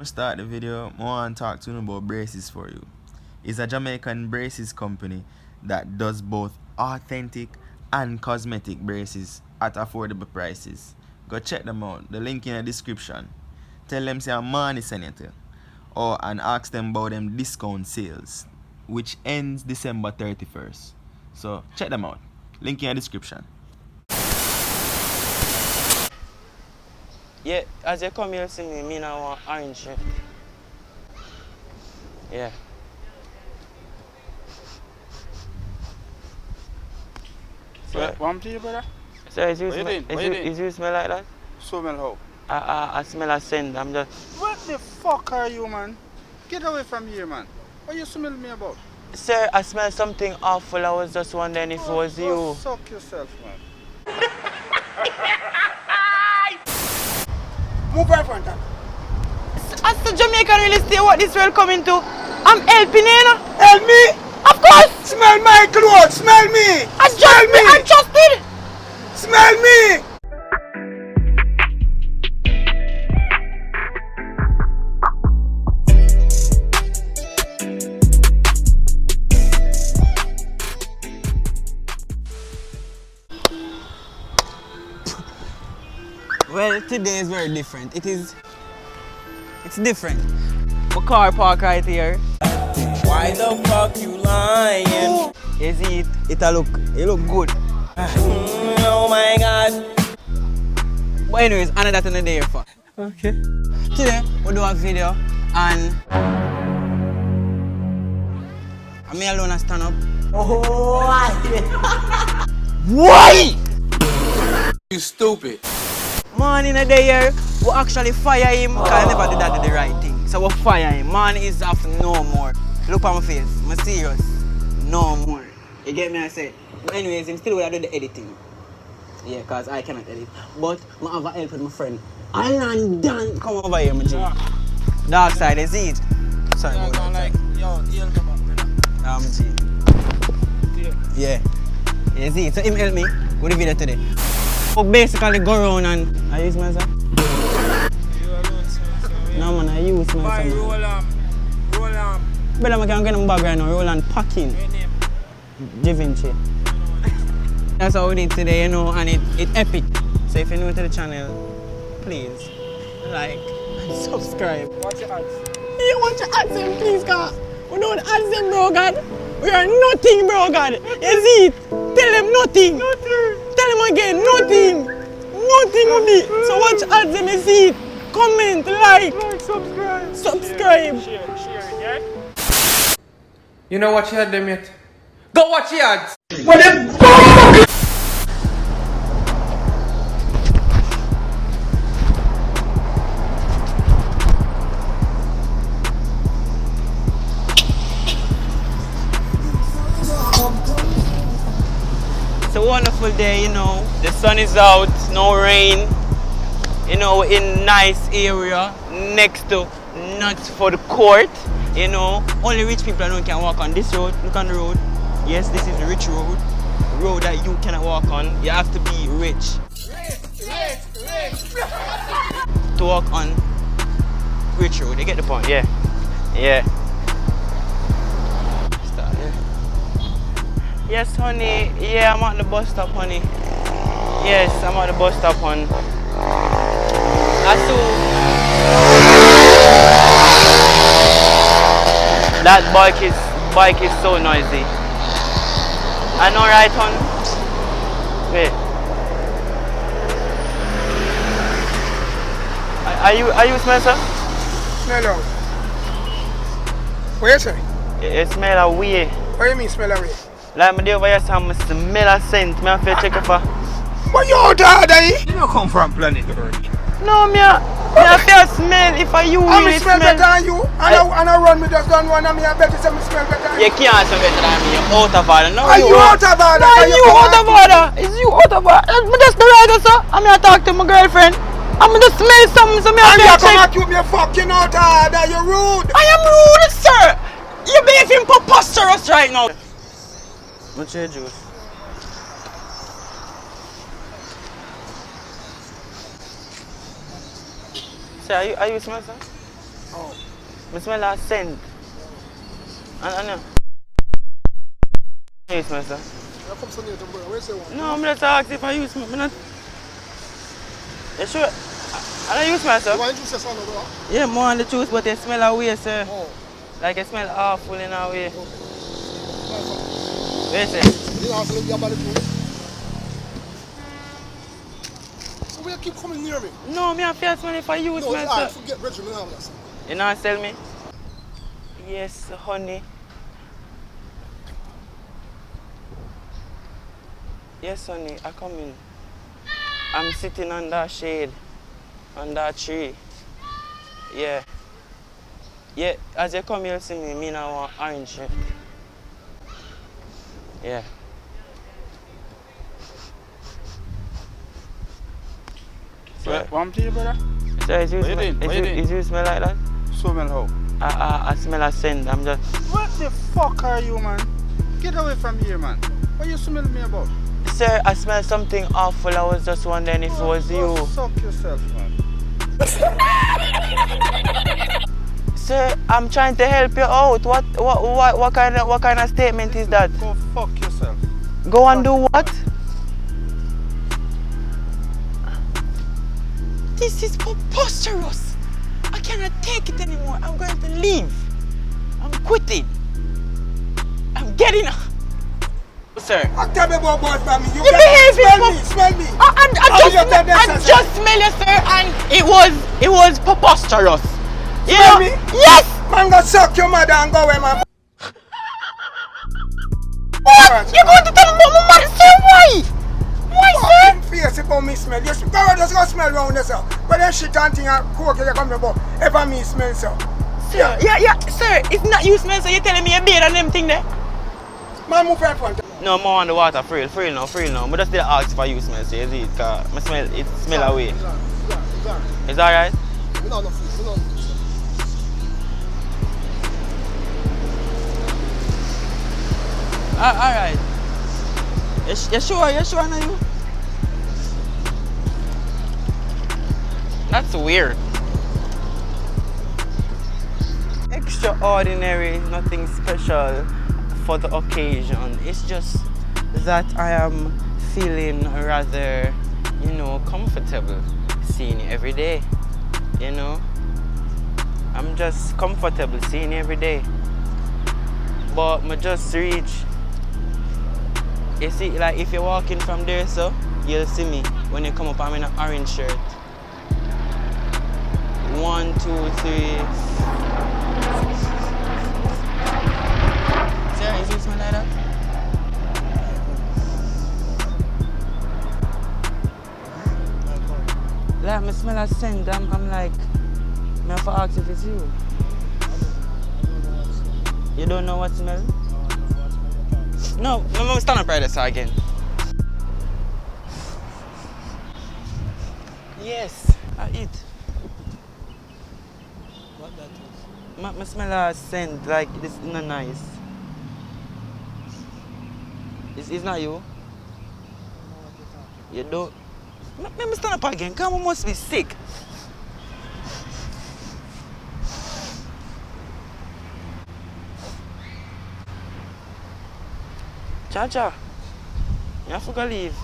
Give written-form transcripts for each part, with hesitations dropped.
Start the video, I want to talk to you about braces for you. It's a Jamaican braces company that does both authentic and cosmetic braces at affordable prices. Go check them out. The link in the description. Tell them say I'm money senator. Or and ask them about them discount sales, which ends December 31st. So check them out. Link in the description. Yeah, as you come here see me now want orange shirt. Yeah. So, One to you, brother? so is you smell like that? Smell how? I smell a scent. I'm just. What the fuck are you, man? Get away from here, man. What you smell me about? Sir, I smell something awful. I was just wondering if it was Go you. suck yourself, man. Move right front. As the Jamaican really stay what this world coming to. I'm helping you. Help me! Of course! Smell my clothes! Smell me! Smell me! I'm trusted! Smell me! Well, today is very different. It's different. My car park right here. Why the fuck you lying? You see it? It look good. Oh my god. But anyways, another thing in the day for. Okay. Today we do a video and me alone stand up. Oh, Why? you stupid. Man in a day here, we actually fire him because I never did that the right thing. So we fire him. Man is off no more. Look at my face. I'm serious. No more. You get me I say? But anyways, I'm still will do the editing. Yeah, because I cannot edit. But I have a help with my friend. Alan Dan, come over here, my G. Dark side, is it? Sorry about that. Like, yo, you'll come up, brother. My G. Yeah. You see, so him help me with the video today. So basically go around and I use myself. You alone, sir. No man, I use myself. Bye, roll arm. Brother, I can get him back right now, roll and packing. Da Vinci. That's how we did today, you know, and it's epic. So if you're new to the channel, please like and subscribe. What's your ads? You want your ads in, please, God? We don't ads them, bro, God. We are nothing, bro, God. You see it? Tell them nothing. Tell them again, nothing. Nothing with me. So watch ads and you see it. Comment, like, subscribe. Share it, yeah? You know what you had them yet? Go watch your ads. It's a wonderful day, you know. The sun is out, no rain. You know, in nice area next to not for the court. You know, only rich people alone can walk on this road. Look on the road. Yes, this is the rich road. Road that you cannot walk on. You have to be rich. To walk on rich road. You get the point? Yeah. Yeah. Start, yeah. Yes, honey. Yeah, I'm at the bus stop, honey. Yes, I'm at the bus stop, honey. That bike is so noisy. I know, right, hon? Wait. Are you smell, sir? Smell out. What you say? It smell a way. What you mean smell away? Like me there over here, some smell a scent. Me have to check it for. What you out there, Daddy? You don't come from planet Earth. No, me have to smell if I you I really smell better than you. And I run me just done one and me I bet you say me smell better than you. You can't smell better than me. You're out of order. No, Are you out of order? Are you out of order? Is you out of order? I'm just the right, sir. I'm here to talk to my girlfriend. I'm just smell something, so me have And you to come check. and keep me fucking out of order. You're rude. I am rude, sir. You're behaving preposterous right now. What's your juice? Sir, are you smell, sir? I smell a scent. And you smell, sir? No, I'm just asking if I use smell. Not... You sure? I don't use smell, sir. You want juice, son, bro? Yeah, more on the juice, but it smell away, sir. Oh. Like it smell awful in a way. Wait, sir. You know how to look your body too? So why you keep coming near me? No, me have to smell if I use No, smell, it's alright. sir. Forget Bridget, me now, listen. You know what tell me? Yes, honey. Yes, honey, I come in. I'm sitting under shade, under a tree. Yeah. Yeah, as you come here see me now want orange shirt. Yeah. So, One to you, brother? so is you What you smell, doing? What you doing? is you smell like that? Smell how? I smell a scent. I'm just. What the fuck are you, man? Get away from here, man. What you smelling me about? Sir, I smell something awful. I was just wondering if it was Go you. suck yourself, man. Sir, I'm trying to help you out. What kind of statement is that? Go fuck yourself. Go and do what? This is preposterous. I cannot take it anymore. I'm going to leave. I'm quitting. I'm getting out. Sir. Tell me about boy from me. You The behavior smell me. I just smell you, sir, and it was preposterous. You Smell know? me? Yes. Man, go suck your mother and go away, man. What? You're going to tell me my mother, sir? Why? Why, sir? Fucking face about me smell. You just go smell around yourself. But then shit and thing and coke you come about. Ever me smell, sir. Sir, yeah, sir. It's not you smell, so you're telling me you're better than them thing there? Man, move right front. No, more on the water, for real now. But just still ask for you smell, so you see it, cause it smell away. It's alright? No, face. No, face. Alright. You sure now you? That's weird. Extraordinary, nothing special for the occasion. It's just that I am feeling rather, comfortable seeing you every day. I'm just comfortable seeing you every day. But I just reach. You see, like if you're walking from there, so you'll see me when you come up. I'm in an orange shirt. 1, 2, 3. Sarah, is it something like that? Like, I smell a scent. I'm like, I have to ask if it's you. You don't know what smell? No, I'm stand up right there again. Yes, I eat. What that is? I smell a scent like it's not nice. It's not you? You don't? Let me stand up again. Come on, must be sick. Cha-cha, you have to go leave.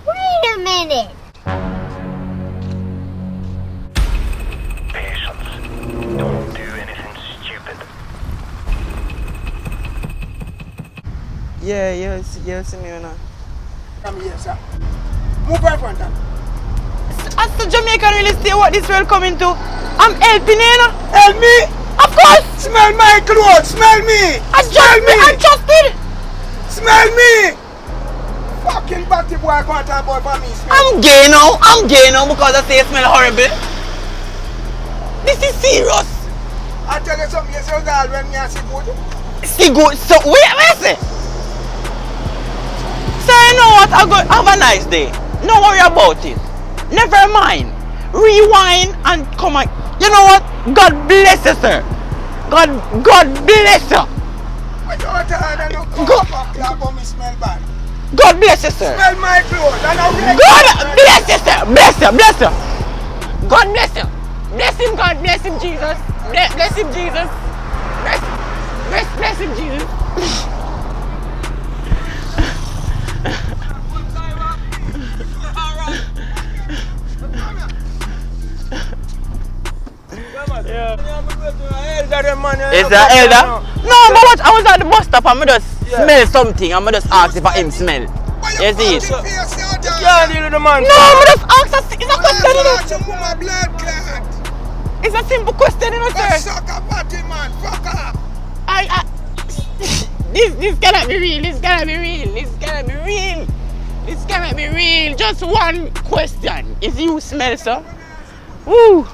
Wait a minute. Patience. Don't do anything stupid. Yeah, you see me now. Come here, sir. Move right front. As the Jamaican really say what this world coming to, I'm helping you, Help me. Of course! Smell my clothes. Smell me. I trusted! Smell me. Fucking batty boy can't talk about for me. Smell. I'm gay now because I say it smell horrible. This is serious. I tell you something, you say that when me I see good. See good, so wait a say. So you know what, I'll go have a nice day. Don't worry about it. Never mind. Rewind and come on. You know what? God bless you, sir. God bless you. I don't tell you no clap about me smell bad. God bless you, sir. Smell my clothes and I'll God bless you, sir. Bless you. God bless you. Bless him, God. Bless him, Jesus. Bless him, Jesus. Bless him, Jesus. Is that elder? No, but what? I was at the bus stop and I just smell something. I'm just ask if I him smell. You see it? You can't deal with the man. No, I just ask. It's a question, you know. blood clot. It's a simple question, you know, sir. Suck a body, man. Fuck up. This cannot be real. This cannot be real. This cannot be real. This cannot be real. Just one question. Is you smell, sir? Woo!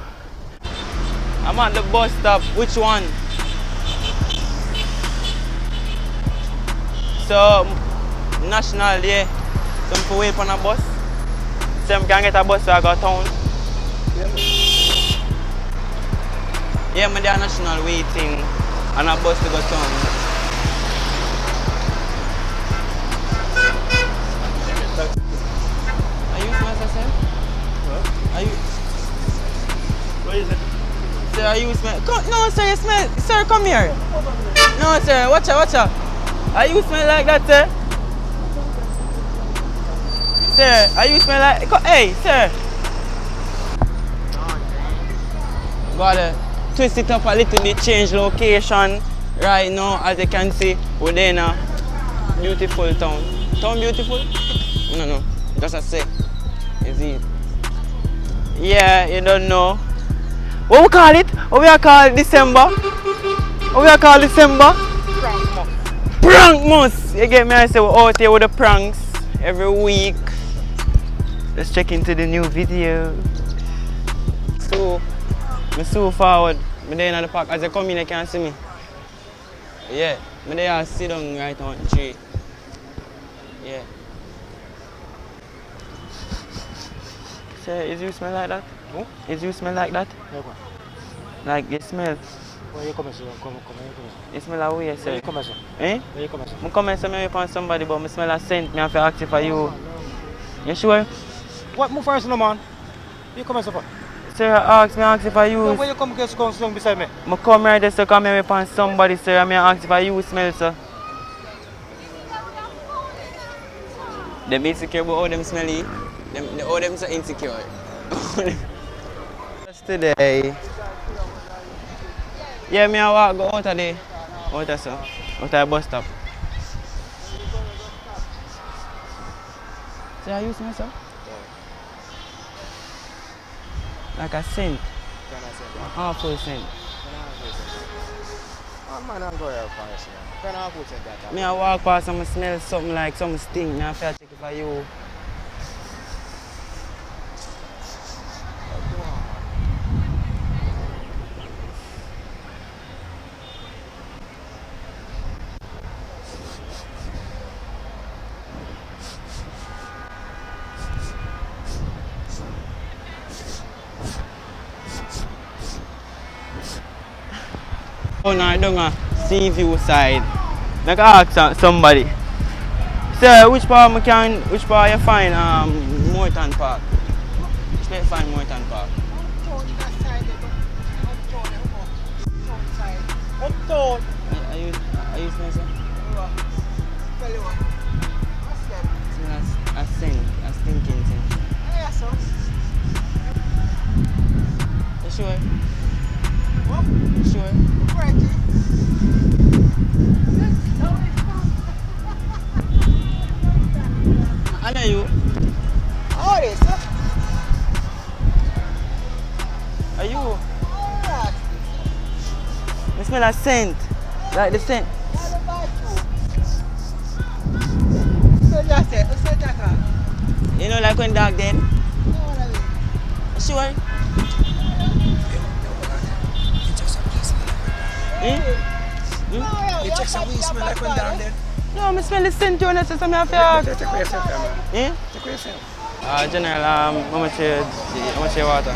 I'm at the bus stop. Which one? So, National Day. Some people wait on a bus. Some can get a bus so I go town. Yeah, I'm there National waiting on a bus to go town. Are you smell yourself? What? Are you? What is it? Sir, are you smell? Come, no, sir, you smell. Sir, come here. No, sir, watch out. Are you smell like that, sir? Sir, are you smell like? Hey, sir. Gotta twist it up a little bit, change location. Right now, as you can see, we're in a beautiful town. Town beautiful? No. Just a say. Is it? Yeah, you don't know. What we call it? What we call December? What we call December? Prank month. You get me? I say we're out here with the pranks every week. Let's check into the new video. So, I'm so forward. I'm there in the park. As you come in, you can see me. Yeah, I'm there I sit down right on the tree. Yeah. Sir, is you smell like that? Huh? Is you smell like that? No. Like you smell? Where you coming from? You smell like where, sir? Where you coming from? Eh? Where you coming from? I'm coming from somebody, but I smell a scent. I have to ask you for you. You sure? What move first, no man? Where you coming from? Sir, I ask you for you. Where you come get come beside me? I come right there to come here upon somebody, sir. I ask you for you smell, sir. Them insecure about how them smelly. All them so insecure. Just today. Yeah, me I walk go out of the out of the bus stop. So I use smell, sir? Like a scent. Half full scent. Me I walk past and I smell something like some sting. I feel check it for you. Oh no, I don't know. Sea view side. I can ask somebody. Sir, which part you find Morton Park? Which part you find Morton Park? Uptown. Are you smell, sir? Smell a scent, a stinking scent. Yeah, sir. You sure? What? You sure? Reggie. I know you. How is it? Are you? Alright. You smell a scent. Like the scent. You know like when dog dead? You sure? You check some weed smell like when dog dead? No, I smell the scent too, and I say something I feel. Check yourself, man. Eh? Check yourself. General, how much water?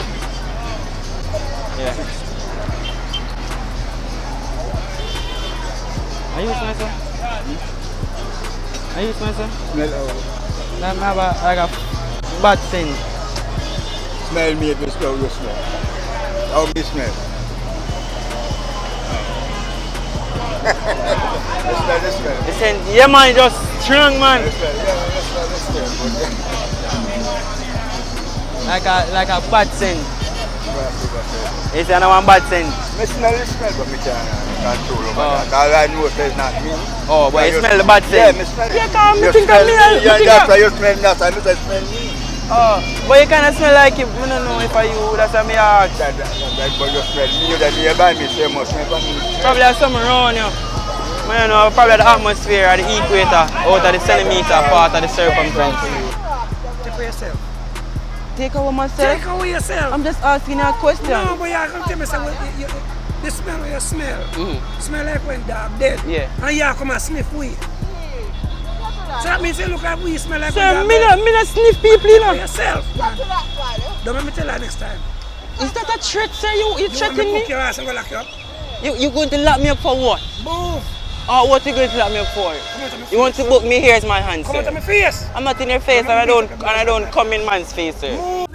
Yeah. Are you smell, sir? Are you smell, sir? Smell out. Like a bad scent. Smell me, me smell you smell. How me smell? Let's smell. Listen, yeah man, just strong man. Let's smell. Like a bad scent. It's another one bad scent. Me smell, but me can't control over that. All I know is not me. Oh, but you smell the bad Yeah, scent. me smell it. Yeah, come, You me think of smell me. Yeah, that's why you smell me. That's why me say smell me. Oh, but you kind of smell like it. I don't know if I you. That's why me ask. But you smell me. You're nearby me, so you must smell me. Probably have something around you. I don't know, probably the atmosphere or the equator out of the centimeter part of the circumference. Take for yourself. Take away myself? Take away yourself. I'm just asking you a question. No, but you come tell me say, the smell you smell. Smell like when dog dead. Yeah. And you come and sniff weed. So that means you look at weed smell like Sir, when dog me not sniff people, you know. for yourself. Don't let me tell you next time. Is that a threat, sir? You threatening me? Cook your ass and go lock you up. You going to lock me up for what? Move. Oh, what you going to lock me up for? You want to book me? Here's my hand, Come out sir. of my face. I'm not in your face, and I don't come in man's face, sir.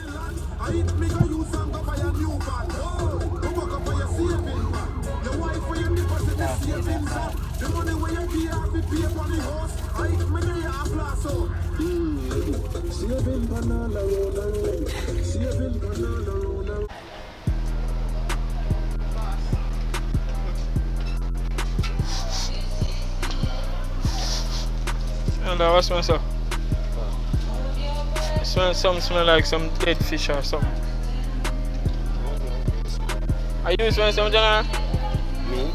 And what smell so? Smell like some dead fish or something. Are you smell some general? Me?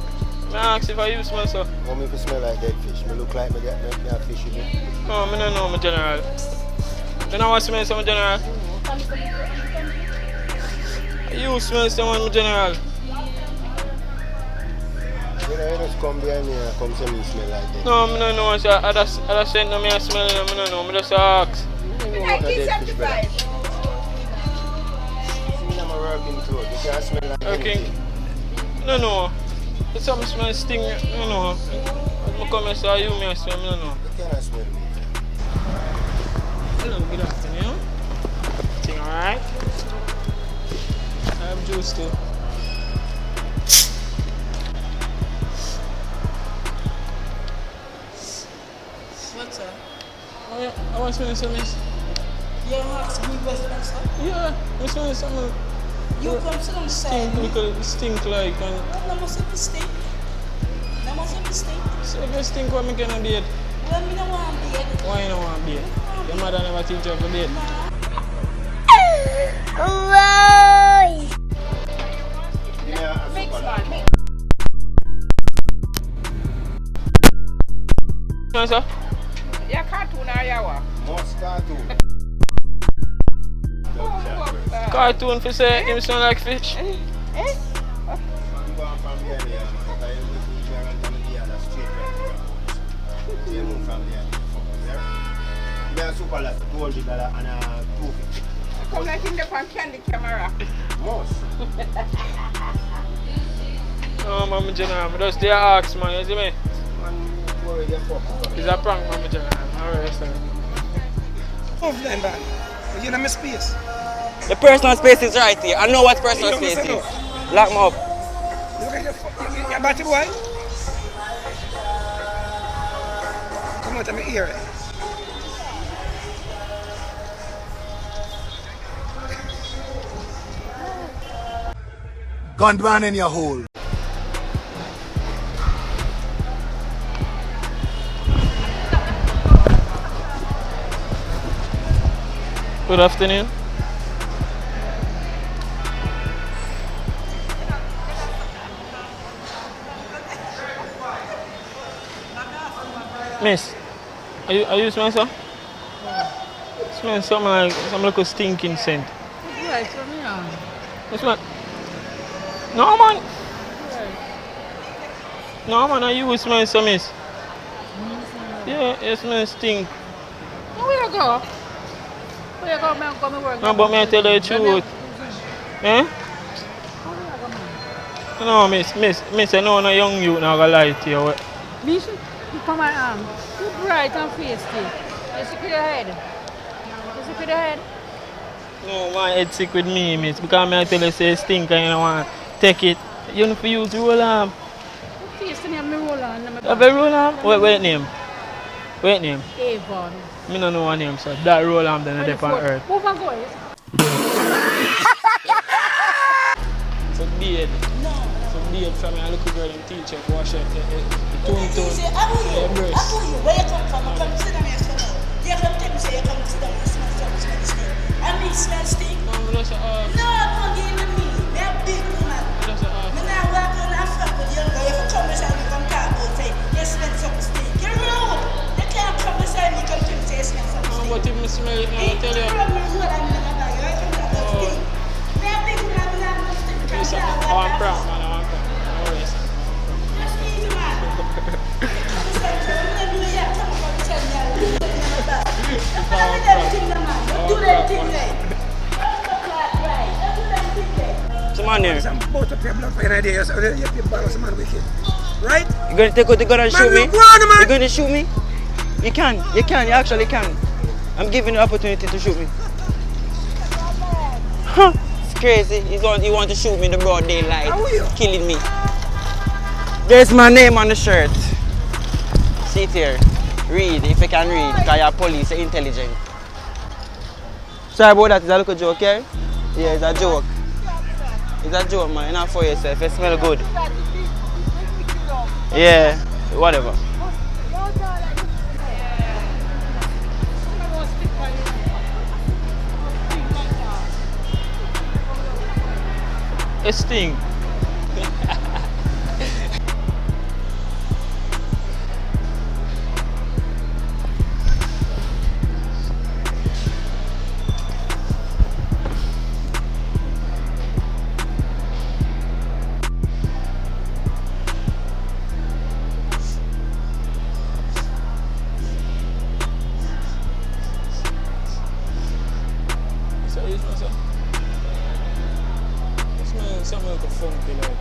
I ask if you smell so. Want me to smell like dead fish? Me look like me get a fish in me. No, I don't know my general. You know what smell some general? You smell someone my general. You know, you just come behind me and come say me smell like that. No, I don't know. So I just said no, I smell them. I don't know. I just ask. You know what a dead fish, brother. See, I'm a working clothes. You can't smell like Okay. anything. No, no. It's something smell sting. No, no. I come and say you me smell. No, no. You cannot smell me. Hello, good afternoon. Thing alright? I have juice too. What's up? I want to smell something. You ask me questions, sir? Yeah, I smell something. You come sit on side me. Stink like and What number say me stink? Number say me stink? so if you stink what me gonna be it? Well, me don't want to be it. Why you don't want to be it? Your mother never teach you to be it. Mix one, mix. Smell sir? Ya cartoon or ya what? Most cartoon. Cartoon for say him smell like fish. Eh? I'm going from here, man. I am looking here and I'm here and straight right. You move from here. Me a super lot, $200 and a $250. Come like in the on candy camera. Most. No, Mama General, I just there ask man, you see me? Man, worry your fuck. It's a prank, Mama General. Alright, sir. Move then, man. You know my space. The personal space is right here. I know what personal You know space me, is. Lock me up. Look at your body, boy. Come out of my ear. Gunman in your hole. Good afternoon. Miss, are you smelling something? Smell something like some little stinking scent. Yeah, it's from here. You smell? No man. No man, are you smell some miss? Yeah, you smell stink. Where you go? Where you go, man? Come and work. No, but me I tell you the truth. Eh? No, miss, I know no young you not gonna lie to you. Me, you come my arm. You bright and feisty. You see your head. You see your head. No, my head sick with me, miss. Because I tell you say it stink and you don't want to take it. You don't have to use roll arm. Face the name me roll on. Have a roll arm? Wait name. Wait name. Avon. Me don't know her name, so that roll arm then depend on earth. Move and go. So beard. So beard from a little girl and teacher wash it. Tune. I you. Where you come from? I come sit down here for now. You come tell me say you come sit down here smell stink. I mean smell stink. No, I'm just No, don't give me. Me a big woman. Me now walk on a front with young girl. If you come beside me, come talk about say you smell something stink. You're rude. You can't come beside me, come tell me say you smell something stink. No, but if I smell it, I'll tell you. You rub me road and me never buy you. I come talk about stink. Me a big woman, me not much stink. Yes, I'm proud, man. I'm proud. No worries. Just easy, man. Come on here. Some both of them blood for an idea, so you can borrow some man wicked. Right? You gonna take out the gun and shoot me? You gonna shoot me? You actually can. I'm giving you the opportunity to shoot me. Huh. It's crazy. You want to shoot me in the broad daylight. Killing me. There's my name on the shirt. See it here. Read, if you can read, because you're police, you're intelligent. Sorry about that, it's a little joke, yeah? Yeah, it's a joke. It's a joke, man. You're not for yourself. You smell good. Yeah, whatever. It stink. Something like a funky like.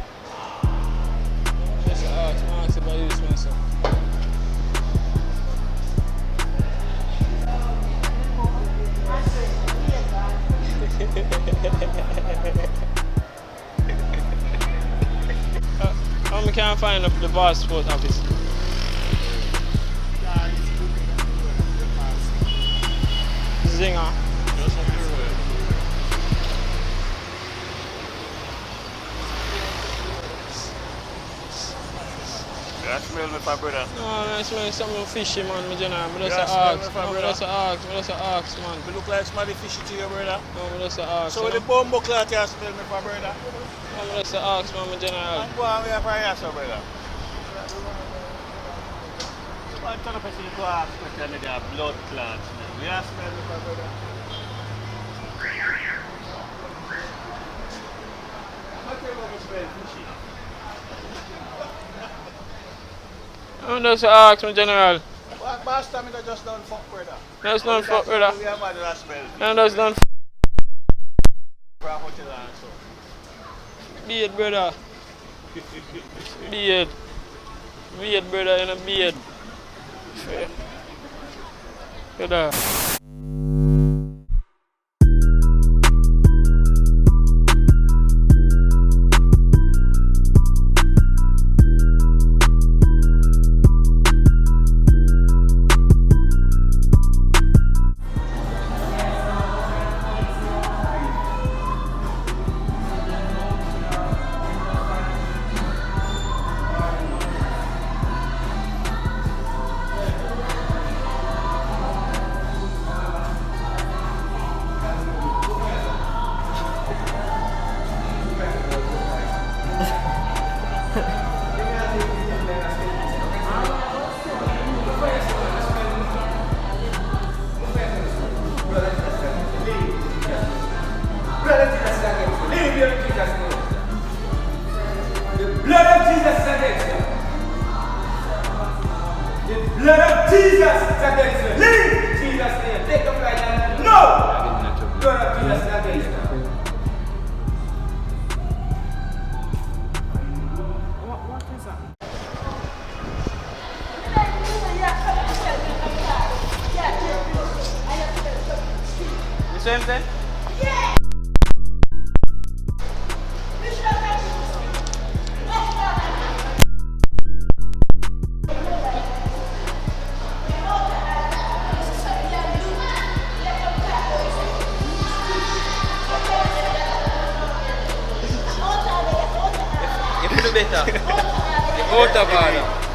Just ask if I use myself. I can't find the passport office. Zinger. I smell me for brother. No, I smell something fishy, man. Me just ask, man. You look like somebody fishy to you, brother. No, me just ask. So the bumbo clot you smell me for brother. No, me just ask, man. Me general. And go on with your fire, so brother. One ton of person go ask question me their blood clots. You smell me for brother. What you want to smell fishy? I'm just ask me general. Last time I just done fuck brother. Just done fuck brother. We have had that smell. I'm just done beard brother. Beard. Beard brother in a beard. Brother. Same thing? Yeah. better. Out of order.